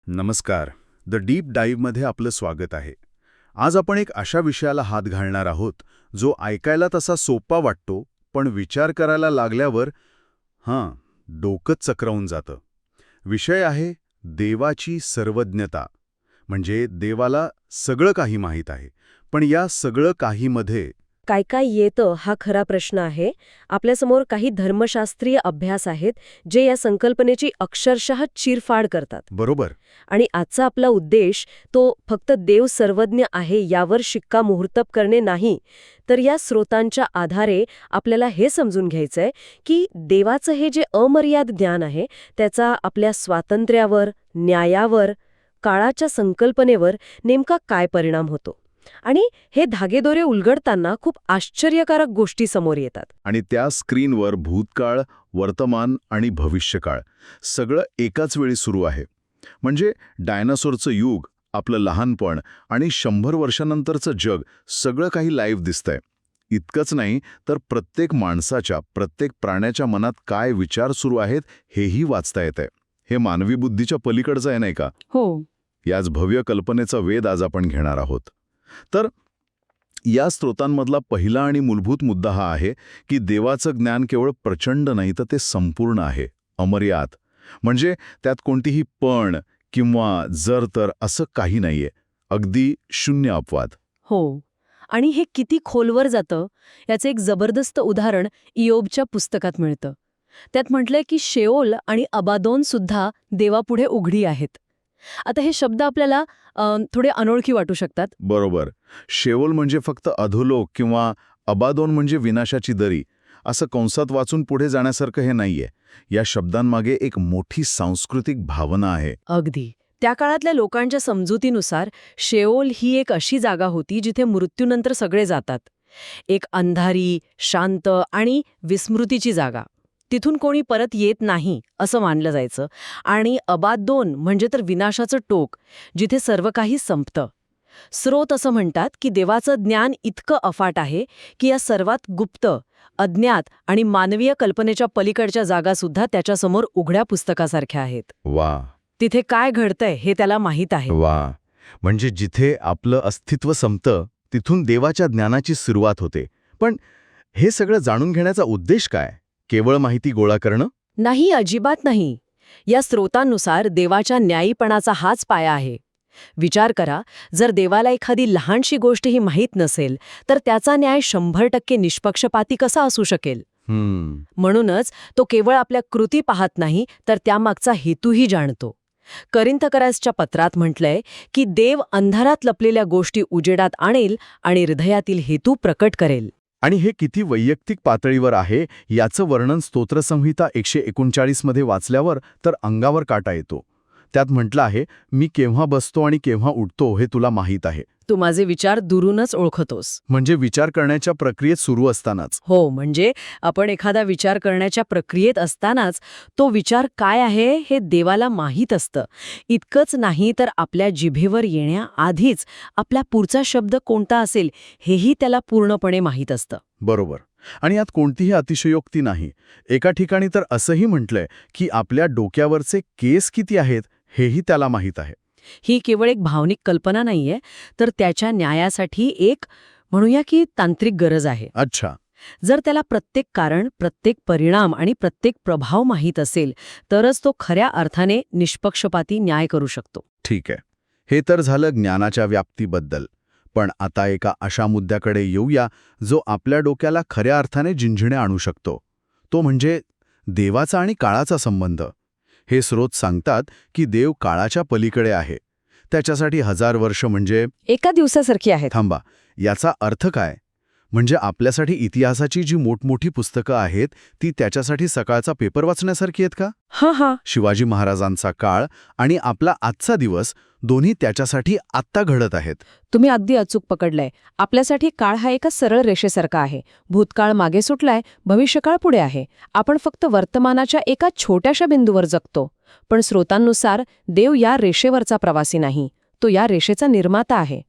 नमस्कार. The deep डाईव्हमध्ये आपलं स्वागत आहे. आज आपण एक अशा विषयाला हात घालणार आहोत जो ऐकायला तसा सोपा वाटतो, पण विचार करायला लागल्यावर डोकंच चक्रावून जातं. विषय आहे देवाची सर्वज्ञता. म्हणजे देवाला सगळं काही माहीत आहे, पण या सगळं काहीमध्ये काय काय येतं हा खरा प्रश्न आहे. आपल्यासमोर काही धर्मशास्त्रीय अभ्यास आहेत जे या संकल्पनेची अक्षरशः चीरफाड करतात. बरोबर. आणि आजचा आपला उद्देश तो फक्त देव सर्वज्ञ आहे यावर शिक्कामोर्तब करणे नाही, तर या स्रोतांच्या आधारे आपल्याला हे समजून घ्यायचंय की देवाचं हे जे अमर्याद ज्ञान आहे त्याचा आपल्या स्वातंत्र्यावर, न्यायावर, काळाच्या संकल्पनेवर नेमका काय परिणाम होतो. आणि हे धागेदोरे उलगडताना खूप आश्चर्यकारक गोष्टी समोर येतात. आणि त्या स्क्रीनवर भूतकाळ, वर्तमान आणि भविष्यकाळ सगळं एकाच वेळी सुरू आहे. म्हणजे डायनासोरचं युग, आपलं लहानपण आणि 100 वर्षानंतरचं जग सगळं काही लाईव्ह दिसतंय. इतकंच नाही तर प्रत्येक माणसाच्या, प्रत्येक प्राण्याच्या मनात काय विचार सुरू आहेत हेही वाचता येतंय. हे मानवी बुद्धीच्या पलीकडचं आहे, नाही का? हो. याच भव्य कल्पनेचा वेध आज आपण घेणार आहोत. तर या स्रोतांमधला पहिला आणि मूलभूत मुद्दा हा आहे की देवाचं ज्ञान केवळ प्रचंड नाही तर ते संपूर्ण आहे, अमर्याद. म्हणजे त्यात कोणतीही पण किंवा जर तर असं काही नाहीये, अगदी शून्य अपवाद. हो. आणि हे किती खोलवर जातं याचं एक जबरदस्त उदाहरण इयोबच्या पुस्तकात मिळतं. त्यात म्हटलंय की शेओल आणि अबादोन सुद्धा देवापुढे उघडी आहेत. आता हे शब्द आपल्याला थोडे अनोळखी वाटू शकतात. बरोबर. शेओल म्हणजे फक्त अधोलोक किंवा अबादोन म्हणजे विनाशाची दरी, असं कंसात वाचून पुढे जाण्यासारखं हे नाहीये. या शब्दांमागे एक मोठी सांस्कृतिक भावना आहे. अगदी. त्या काळातल्या लोकांच्या समजुतीनुसार शेओल ही एक अशी जागा होती जिथे मृत्यूनंतर सगळे जातात. एक अंधारी, शांत आणि विस्मृतीची जागा. तिथून कोणी परत येत नाही असं मानलं जायचं. आणि अबादोन म्हणजे तर विनाशाचं टोक, जिथे सर्व काही संपतं. स्रोत असं म्हणतात की देवाचं ज्ञान इतकं अफाट आहे की या सर्वात गुप्त, अज्ञात आणि मानवीय कल्पनेच्या पलीकडच्या जागासुद्धा त्याच्यासमोर उघड्या पुस्तकासारख्या आहेत. वा. तिथे काय घडतंय हे त्याला माहीत आहे. वा. म्हणजे जिथे आपलं अस्तित्व संपतं तिथून देवाच्या ज्ञानाची सुरुवात होते. पण हे सगळं जाणून घेण्याचा उद्देश काय? केवळ माहिती गोळा करणं? नाही, अजिबात नाही. या स्रोतांनुसार देवाच्या न्यायीपणाचा हाच पाया आहे. विचार करा, जर देवाला एखादी लहानशी गोष्टही माहीत नसेल तर त्याचा न्याय 100% निष्पक्षपाती कसा असू शकेल? म्हणूनच तो केवळ आपल्या कृती पाहत नाही तर त्यामागचा हेतूही जाणतो. करिंथकरासच्या पत्रात म्हटलंय की देव अंधारात लपलेल्या गोष्टी उजेडात आणेल आणि हृदयातील हेतू प्रकट करेल. आणि हे किती वैयक्तिक पातळीवर आहे याचं वर्णन स्तोत्रसंहिता 139 मध्ये वाचल्यावर तर अंगावर काटा येतो. त्यात म्हटलं आहे, मी केव्हा बसतो आणि केव्हा उठतो हे तुला माहीत आहे. तू माझे विचार दुरूनच ओळखतोस. म्हणजे विचार करण्याच्या प्रक्रियेत सुरू असतानाच. हो, म्हणजे आपण एखादा विचार करण्याच्या प्रक्रियेत असतानाच तो विचार काय आहे हे देवाला माहीत असतं. इतकंच नाही तर आपल्या जिभेवर येण्याआधीच आपला पुढचा शब्द कोणता असेल हेही त्याला पूर्णपणे माहीत असतं. बरोबर. आणि यात कोणतीही अतिशयोक्ती नाही. एका ठिकाणी तर असंही म्हटलंय की आपल्या डोक्यावरचे केस किती आहेत हेही त्याला माहीत आहे. ही केवळ एक भावनिक कल्पना नाहीये, तर त्याच्या न्यायासाठी एक म्हणूया की तांत्रिक गरज आहे. अच्छा. जर त्याला प्रत्येक कारण, प्रत्येक परिणाम आणि प्रत्येक प्रभाव माहीत असेल तरच तो खऱ्या अर्थाने निष्पक्षपाती न्याय करू शकतो. ठीक आहे. हे तर झालं ज्ञानाच्या व्याप्तीबद्दल. पण आता एका अशा मुद्द्याकडे येऊया जो आपल्या डोक्याला खऱ्या अर्थाने झिंझिण्या आणू शकतो. तो म्हणजे देवाचा आणि काळाचा संबंध. हे स्रोत सांगतात की देव काळाच्या पलीकडे आहे. त्याच्यासाठी 1000 वर्ष म्हणजे एका दिवसासारखी आहेत. थांबा, याचा अर्थ काय? म्हणजे आपल्यासाठी इतिहासाची जी मोठमोठी पुस्तकं आहेत ती त्याच्यासाठी सकाळचा पेपर वाचण्यासारखी आहेत का? हा. शिवाजी महाराजांचा काळ आणि आपला आजचा दिवस दोन्ही त्याच्यासाठी आत्ता घडत आहेत. तुम्ही अगदी अचूक पकडलंय. आपल्यासाठी काळ हा एका सरळ रेषेसारखा आहे. भूतकाळ मागे सुटलाय, भविष्यकाळ पुढे आहे. आपण फक्त वर्तमानाच्या एका छोट्याशा बिंदूवर जगतो. पण स्रोतांनुसार देव या रेषेवरचा प्रवासी नाही, तो या रेषेचा निर्माता आहे.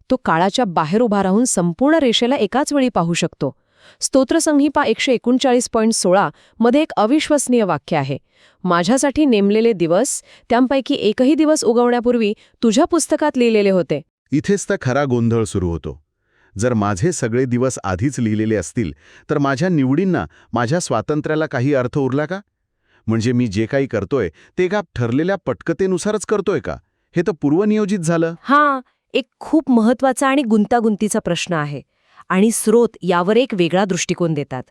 तो काळाच्या बाहेर उभा राहून संपूर्ण रेषेला एकाच वेळी पाहू शकतो. स्तोत्रसंहिता 139.16 मध्ये एक अविश्वसनीय वाक्य आहे. माझ्यासाठी नेमलेले दिवस, त्यांपैकी एकही दिवस उगवण्यापूर्वी तुझ्या पुस्तकात लिहिलेले होते. इथेच तर खरा गोंधळ सुरू होतो. जर माझे सगळे दिवस आधीच लिहिलेले असतील तर माझ्या निवडींना, माझ्या स्वातंत्र्याला काही अर्थ उरला का? म्हणजे मी जे काही करतोय ते एका ठरलेल्या पटकथेनुसारच करतोय का? हे तर पूर्वनियोजित झालं. हा एक खूप महत्वाचा आणि गुंतागुंतीचा प्रश्न आहे आणि स्रोत यावर एक वेगळा दृष्टिकोन देतात.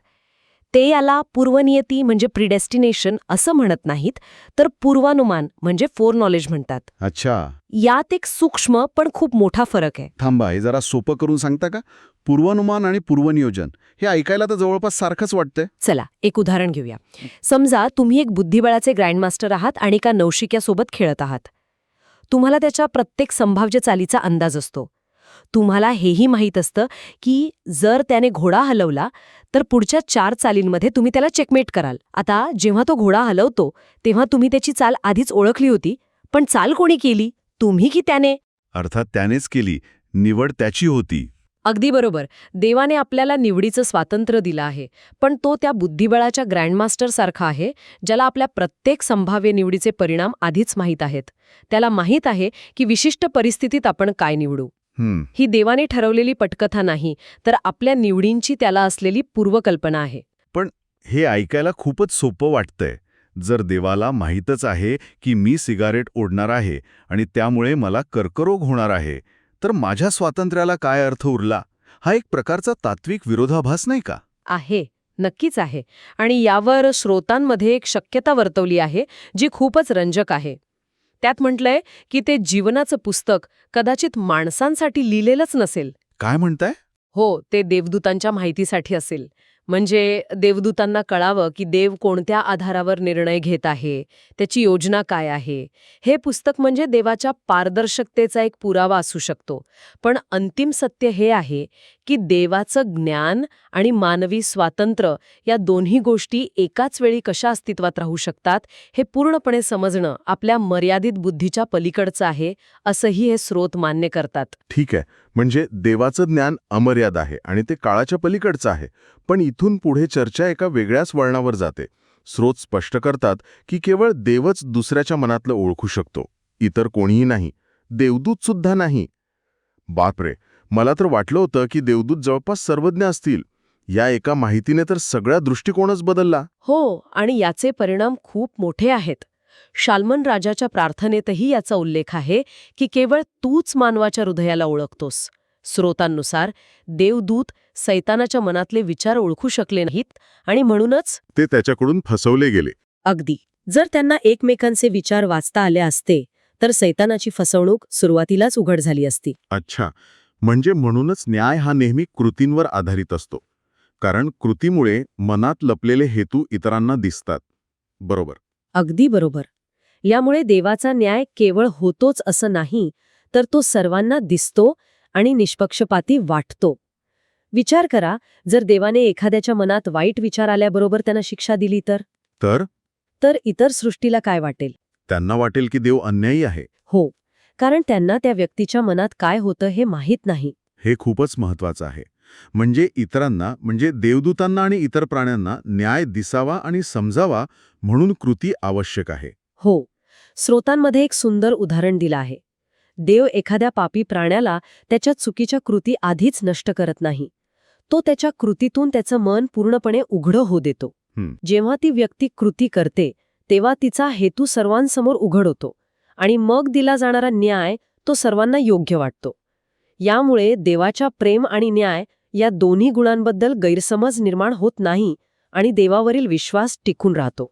ते याला पूर्वनियती म्हणजे प्रिडेस्टिनेशन असं म्हणत नाहीत, तर पूर्वानुमान म्हणजे फोर नॉलेज म्हणतात. अच्छा, यात एक सूक्ष्म पण खूप मोठा फरक आहे. थांबा, हे जरा सोपं करून सांगता का? पूर्वानुमान आणि पूर्वनियोजन हे ऐकायला तर जवळपास सारखंच वाटतंय. चला एक उदाहरण घेऊया. समजा तुम्ही एक बुद्धिबळाचे ग्रँडमास्टर आहात आणि एका नवशिक्यासोबत खेळत आहात. तुम्हाला त्याच्या प्रत्येक संभाव्य चालीचा अंदाज असतो. तुम्हाला हेही माहीत असतं की जर त्याने घोडा हलवला तर पुढच्या 4 चालींमध्ये तुम्ही त्याला चेकमेट कराल. आता जेव्हा तो घोडा हलवतो तेव्हा तुम्ही त्याची चाल आधीच ओळखली होती, पण चाल कोणी केली, तुम्ही की त्याने? अर्थात त्यानेच केली, निवड त्याची होती. अगदी बरोबर. देवाने आपल्याला निवडीचं स्वातंत्र्य दिलं आहे, पण तो त्या बुद्धिबळाच्या ग्रँडमास्टरसारखा आहे, ज्याला आपल्या प्रत्येक संभाव्य निवडीचे परिणाम आधीच माहीत आहेत. त्याला माहीत आहे की विशिष्ट परिस्थितीत आपण काय निवडू. ही देवाने ठरवलेली पटकथा नाही, तर आपल्या निवडींची त्याला असलेली पूर्वकल्पना आहे. पण हे ऐकायला खूपच सोपं वाटतंय. जर देवाला माहीतच आहे की मी सिगारेट ओढणार आहे आणि त्यामुळे मला कर्करोग होणार आहे, तर माझ्या स्वातंत्र्याला काय अर्थ उरला? हा एक प्रकारचा तात्विक विरोधाभास नाही का? आहे, नक्कीच आहे. आणि यावर स्रोतांमध्ये एक शक्यता वर्तवली आहे, जी खूपच रंजक आहे. त्यात म्हटलंय की ते जीवनाचं पुस्तक कदाचित माणसांसाठी लिहिलेलंच नसेल. काय म्हणताय? हो, ते देवदूतांच्या माहितीसाठी असेल. म्हणजे देवदूतांना कळावं की देव कोणत्या आधारावर निर्णय घेत आहे, त्याची योजना काय आहे. हे पुस्तक म्हणजे देवाच्या पारदर्शकतेचा एक पुरावा असू शकतो. पण अंतिम सत्य हे आहे की देवाचं ज्ञान आणि मानवी स्वातंत्र्य या दोन्ही गोष्टी एकाच वेळी कशा अस्तित्वात राहू शकतात हे पूर्णपणे समजणं आपल्या मर्यादित बुद्धीच्या पलीकडचं आहे, असंही हे स्रोत मान्य करतात. ठीक आहे, म्हणजे देवाचं ज्ञान अमर्याद आहे आणि ते काळाच्या पलीकडचं आहे. पण इथून पुढे चर्चा एका वेगळ्याच वळणावर जाते. स्रोत स्पष्ट करतात की केवळ देवच दुसऱ्याच्या मनातलं ओळखू शकतो, इतर कोणीही नाही, देवदूत सुद्धा नाही. बापरे, मला तर वाटलं होतं की देवदूत जवळपास सर्वज्ञ असतील. या एका माहितीने तर सगळा दृष्टिकोनच बदलला. हो, आणि याचे परिणाम खूप मोठे आहेत. शाल्मन राजाच्या प्रार्थनेतही याचा उल्लेख आहे की केवळ तूच मानवाच्या हृदयाला ओळखतोस. स्रोतांनुसार देवदूत सैतानाच्या मनातले विचार ओळखू शकले नाहीत आणि म्हणूनच ते त्याच्याकडून फसवले गेले. अगदी जर त्यांना एकमेकांचे विचार वाचता आले असते तर सैतानाची फसवणूक सुरुवातीलाच उघड झाली असती. अच्छा, म्हणजे म्हणूनच न्याय हा नेहमी कृतींवर आधारित असतो, कारण कृतीमुळे मनात लपलेले हेतू इतरांना दिसतात. बरोबर. अगदी बरोबर. यामुळे देवाचा न्याय केवळ होतोच असं नाही, तर तो सर्वांना दिसतो आणि निष्पक्षपाती वाटतो. विचार करा, जर देवाने एखाद्याच्या मनात वाईट विचार आल्याबरोबर त्यांना शिक्षा दिली तर इतर सृष्टीला काय वाटेल? त्यांना वाटेल की देव अन्यायी आहे. हो, कारण त्यांना त्या व्यक्तीच्या मनात काय होतं हे माहीत नाही. हे खूपच महत्वाचं आहे. म्हणजे इतरांना, म्हणजे देवदूतांना आणि इतर प्राण्यांना न्याय दिसावा आणि समजावा म्हणून कृती आवश्यक आहे. हो, स्रोतांमध्ये एक सुंदर उदाहरण दिलं आहे. देव एखाद्या पापी प्राण्याला त्याच्या चुकीच्या कृती आधीच नष्ट करत नाही. तो त्याच्या कृतीतून त्याचं मन पूर्णपणे उघडं होऊ देतो. जेव्हा ती व्यक्ती कृती करते तेव्हा तिचा हेतू सर्वांसमोर उघड होतो आणि मग दिला जाणारा न्याय तो सर्वांना योग्य वाटतो. यामुळे देवाच्या प्रेम आणि न्याय या दोन्ही गुणांबद्दल गैरसमज निर्माण होत नाही आणि देवावरील विश्वास टिकून राहतो.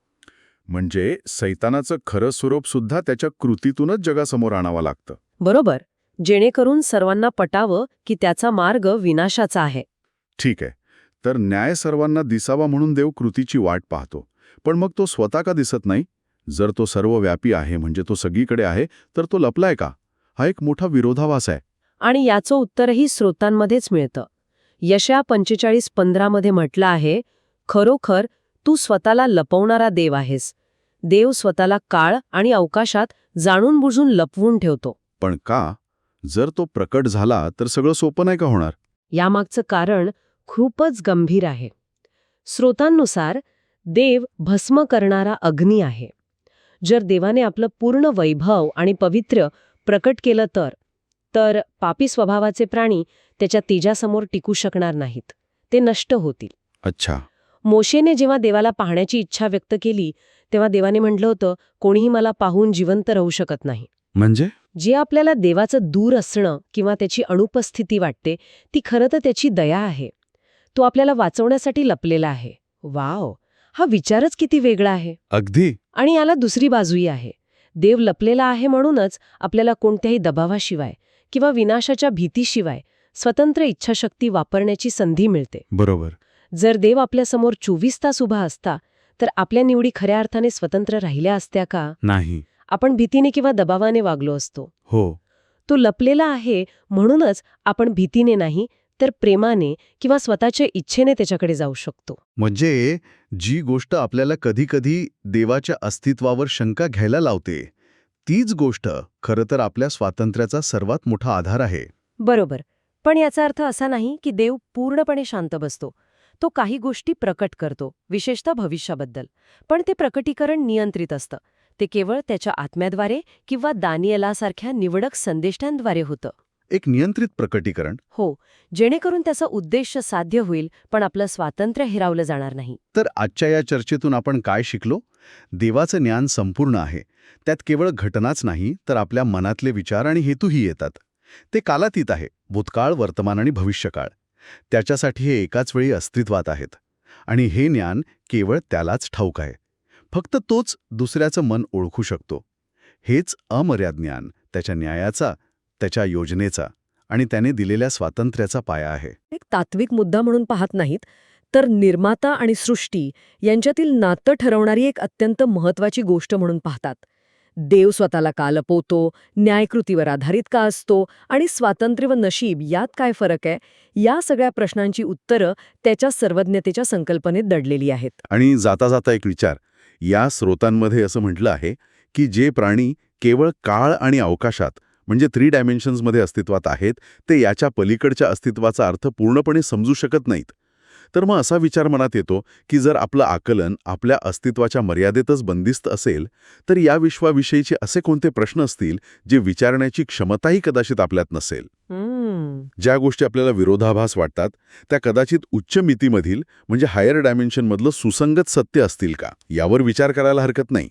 म्हणजे सैतानाचं खरं स्वरूप सुद्धा त्याच्या कृतीतूनच जगासमोर आणावं लागतं. बरोबर, जेणेकरून सर्वांना पटावं की त्याचा मार्ग विनाशाचा आहे. ठीक आहे, तर न्याय सर्वांना दिसावा म्हणून देव कृतीची वाट पाहतो. पण मग तो स्वतः का दिसत नाही? जर तो सर्वव्यापी आहे, म्हणजे तो सगळीकडे आहे, तर तो लपलाय का? हा एक मोठा विरोधाभास आहे. आणि याचं उत्तरही स्रोतांमध्येच मिळतं. यशया 45:15 मध्ये म्हटलं आहे, खरोखर तू स्वतःला लपवणारा देव आहेस. देव स्वतःला काळ आणि अवकाशात जाणून बुजून लपवून ठेवतो. पण का? जर तो प्रकट झाला तर सगळं सोपं नाही का होणार? यामागचं कारण खूपच गंभीर आहे. स्रोतांनुसार देव भस्म करणारा अग्नी आहे. जर देवाने आपलं पूर्ण वैभव आणि पवित्र्य प्रकट केलं तर पापी स्वभावाचे प्राणी त्याच्या तेजासमोर टिकू शकणार नाहीत. ते नष्ट होतील. अच्छा. मोशेने जेव्हा देवाला पाहण्याची इच्छा व्यक्त केली तेव्हा देवाने म्हटलं होतं, कोणीही मला पाहून जिवंत राहू शकत नाही. म्हणजे जे आपल्याला देवाचं दूर असणं किंवा त्याची अनुपस्थिती वाटते ती खरं तर त्याची दया आहे. तो आपल्याला वाचवण्यासाठी लपलेला आहे. वाव, हा विचारच किती वेगळा आहे. अगदी. आणि याला दुसरी बाजूही आहे. देव लपलेला आहे म्हणूनच आपल्याला कोणत्याही दबावाशिवाय किंवा विनाशाच्या भीतीशिवाय स्वतंत्र इच्छाशक्ती वापरण्याची संधी मिळते. बरोबर. जर देव आपल्यासमोर 24 तास उभा असता तर आपल्या निवडी खऱ्या अर्थाने स्वतंत्र राहिल्या असत्या का? नाही. आपण भीतीने किंवा दबावाने वागलो असतो. हो. तो लपलेला आहे म्हणूनच आपण भीतीने नाही तर प्रेमाने किंवा स्वतःच्या इच्छेने त्याच्याकडे जाऊ शकतो. म्हणजे जी गोष्ट आपल्याला कधी-कधी देवाच्या अस्तित्वावर शंका घ्यायला लावते, तीच गोष्ट खरं तर आपल्या स्वातंत्र्याचा सर्वात मोठा आधार आहे. बरोबर. पण याचा अर्थ असा नाही की देव पूर्णपणे शांत बसतो. तो काही गोष्टी प्रकट करतो, विशेषतः भविष्याबद्दल. पण ते प्रकटीकरण नियंत्रित असतं. ते केवळ त्याच्या आत्म्याद्वारे किंवा दानिएलासारख्या निवडक संदेष्टांद्वारे होतं. एक नियंत्रित प्रकटीकरण. हो, जेणेकरून त्याचा उद्देश साध्य होईल पण आपलं स्वातंत्र्य हिरावलं जाणार नाही. तर आजच्या या चर्चेतून आपण काय शिकलो? देवाचं ज्ञान संपूर्ण आहे. त्यात केवळ घटनाच नाही तर आपल्या मनातले विचार आणि हेतूही येतात. ते कालातीत आहे, भूतकाळ, वर्तमान आणि भविष्यकाळ. त्याच्यासाठी हे एकाच वेळी अस्तित्वात आहेत. आणि हे ज्ञान केवळ त्यालाच ठाऊक आहे. फक्त तोच दुसऱ्याचं मन ओळखू शकतो. हेच अमर्याद ज्ञान त्याच्या न्यायाचा, त्याच्या योजनेचा आणि त्याने दिलेल्या स्वातंत्र्याचा पाया आहे. एक तात्विक मुद्दा म्हणून पाहत नाहीत तर निर्माता आणि सृष्टी यांच्यातील नातं ठरवणारी एक अत्यंत महत्वाची गोष्ट म्हणून पाहतात. देव स्वतःला का लपवतो, न्यायकृतीवर आधारित का असतो आणि स्वातंत्र्य व नशीब यात काय फरक आहे, या सगळ्या प्रश्नांची उत्तरं त्याच्या सर्वज्ञतेच्या संकल्पनेत दडलेली आहेत. आणि जाता जाता एक विचार, या स्रोतांमध्ये असं म्हटलं आहे की जे प्राणी केवळ काळ आणि अवकाशात म्हणजे 3 डायमेन्शन्समध्ये अस्तित्वात आहेत ते याच्या पलीकडच्या अस्तित्वाचा अर्थ पूर्णपणे समजू शकत नाहीत. तर मग असा विचार मनात येतो की जर आपलं आकलन आपल्या अस्तित्वाच्या मर्यादेतच बंदिस्त असेल तर या विश्वाविषयीचे असे कोणते प्रश्न असतील जे विचारण्याची क्षमताही कदाचित आपल्यात नसेल. ज्या गोष्टी आपल्याला विरोधाभास वाटतात त्या कदाचित उच्च मितीमधील म्हणजे हायर डायमेन्शनमधलं सुसंगत सत्य असतील का, यावर विचार करायला हरकत नाही.